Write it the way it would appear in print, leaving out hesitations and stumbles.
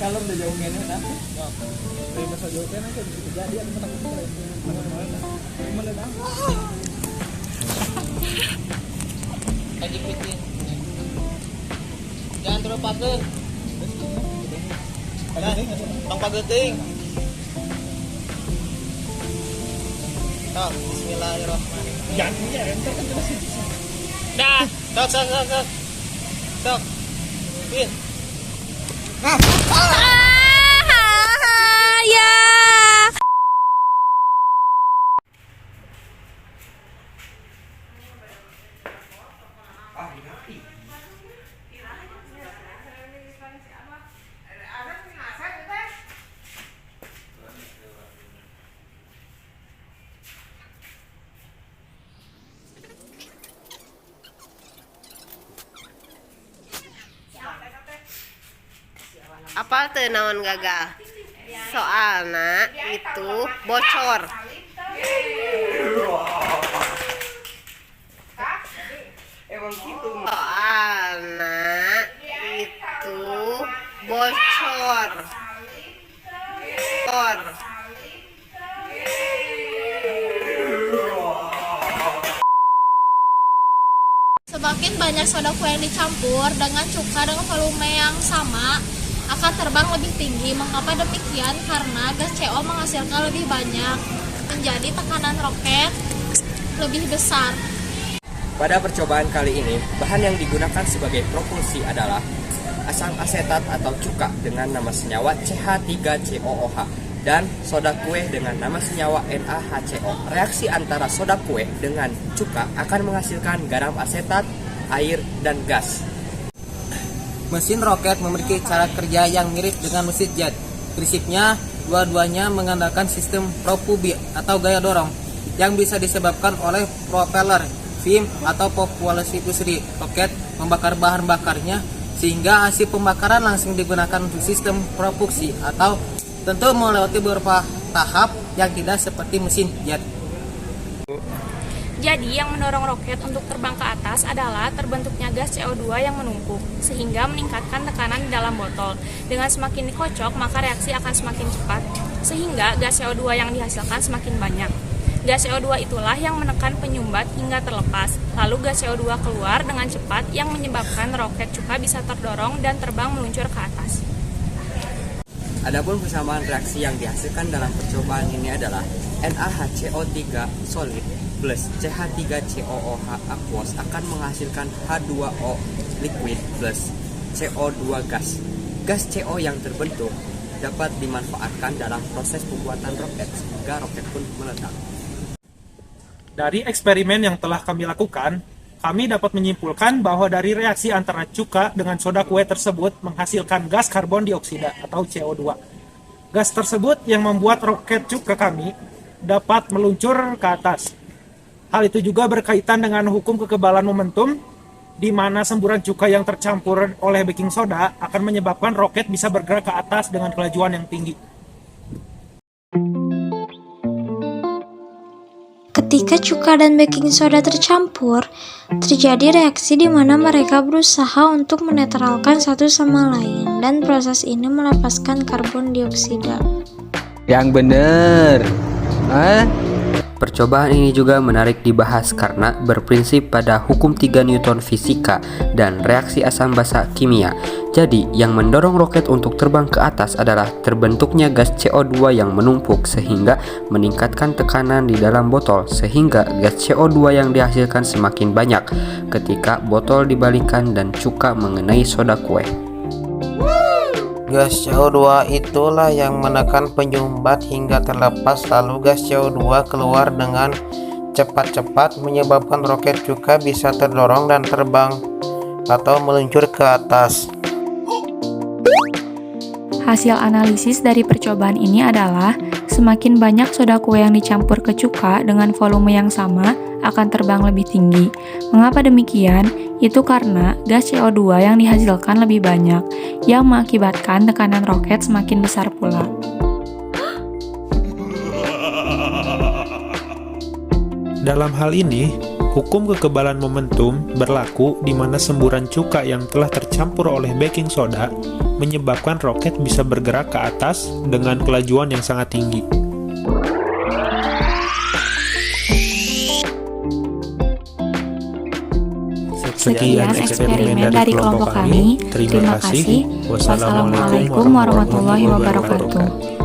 Kalau udah jauh gini nah. Dari masa jauh kan itu bisa kejadian kita keren. Mana dah? Kajipitin. Jangan terlalu pakai. Tong pageting. Tok, bismillahirrahmanirrahim. Jangan ya, entar kan terus. Dah, tok. Tok. Pin. Ya. Apa tuh naon gagal? Soalnya itu bocor. Soalnya itu bocor. Semakin banyak soda kue yang dicampur dengan cuka dengan volume yang sama akan terbang lebih tinggi. Mengapa demikian? Karena gas CO menghasilkan lebih banyak, menjadi tekanan roket lebih besar. Pada percobaan kali ini, bahan yang digunakan sebagai propulsi adalah asam asetat atau cuka dengan nama senyawa CH3COOH dan soda kue dengan nama senyawa NaHCO. Reaksi antara soda kue dengan cuka akan menghasilkan garam asetat, air, dan gas. Mesin roket memiliki cara kerja yang mirip dengan mesin jet. Prinsipnya, dua-duanya mengandalkan sistem propubi atau gaya dorong yang bisa disebabkan oleh propeller, fin, atau propulsi pusri. Roket membakar bahan bakarnya sehingga hasil pembakaran langsung digunakan untuk sistem propulsi atau tentu melewati beberapa tahap yang tidak seperti mesin jet. Jadi yang mendorong roket untuk terbang ke atas adalah terbentuknya gas CO2 yang menumpuk, sehingga meningkatkan tekanan di dalam botol. Dengan semakin dikocok, maka reaksi akan semakin cepat, sehingga gas CO2 yang dihasilkan semakin banyak. Gas CO2 itulah yang menekan penyumbat hingga terlepas, lalu gas CO2 keluar dengan cepat yang menyebabkan roket cuka bisa terdorong dan terbang meluncur ke atas. Adapun persamaan reaksi yang dihasilkan dalam percobaan ini adalah NaHCO3 solid plus CH3COOH aqueous akan menghasilkan H2O liquid plus CO2 gas. Gas CO yang terbentuk dapat dimanfaatkan dalam proses pembuatan roket sehingga roket pun meledak. Dari eksperimen yang telah kami lakukan, kami dapat menyimpulkan bahwa dari reaksi antara cuka dengan soda kue tersebut menghasilkan gas karbon dioksida atau CO2. Gas tersebut yang membuat roket cuka kami dapat meluncur ke atas. Hal itu juga berkaitan dengan hukum kekebalan momentum, di mana semburan cuka yang tercampur oleh baking soda akan menyebabkan roket bisa bergerak ke atas dengan kelajuan yang tinggi. Ketika cuka dan baking soda tercampur, terjadi reaksi di mana mereka berusaha untuk menetralkan satu sama lain, dan proses ini melepaskan karbon dioksida. Yang bener. Percobaan ini juga menarik dibahas karena berprinsip pada hukum 3 Newton fisika dan reaksi asam basa kimia. Jadi, yang mendorong roket untuk terbang ke atas adalah terbentuknya gas CO2 yang menumpuk sehingga meningkatkan tekanan di dalam botol sehingga gas CO2 yang dihasilkan semakin banyak ketika botol dibalikan dan cuka mengenai soda kue. Gas CO2 itulah yang menekan penyumbat hingga terlepas, lalu gas CO2 keluar dengan cepat-cepat menyebabkan roket cuka bisa terdorong dan terbang atau meluncur ke atas. Hasil analisis dari percobaan ini adalah semakin banyak soda kue yang dicampur ke cuka dengan volume yang sama akan terbang lebih tinggi. Mengapa demikian? Itu karena gas CO2 yang dihasilkan lebih banyak, yang mengakibatkan tekanan roket semakin besar pula. Dalam hal ini, Hukum kekebalan momentum berlaku di mana semburan cuka yang telah tercampur oleh baking soda menyebabkan roket bisa bergerak ke atas dengan kelajuan yang sangat tinggi. Sekian eksperimen dari kelompok kami. Terima kasih. Wassalamualaikum warahmatullahi wabarakatuh.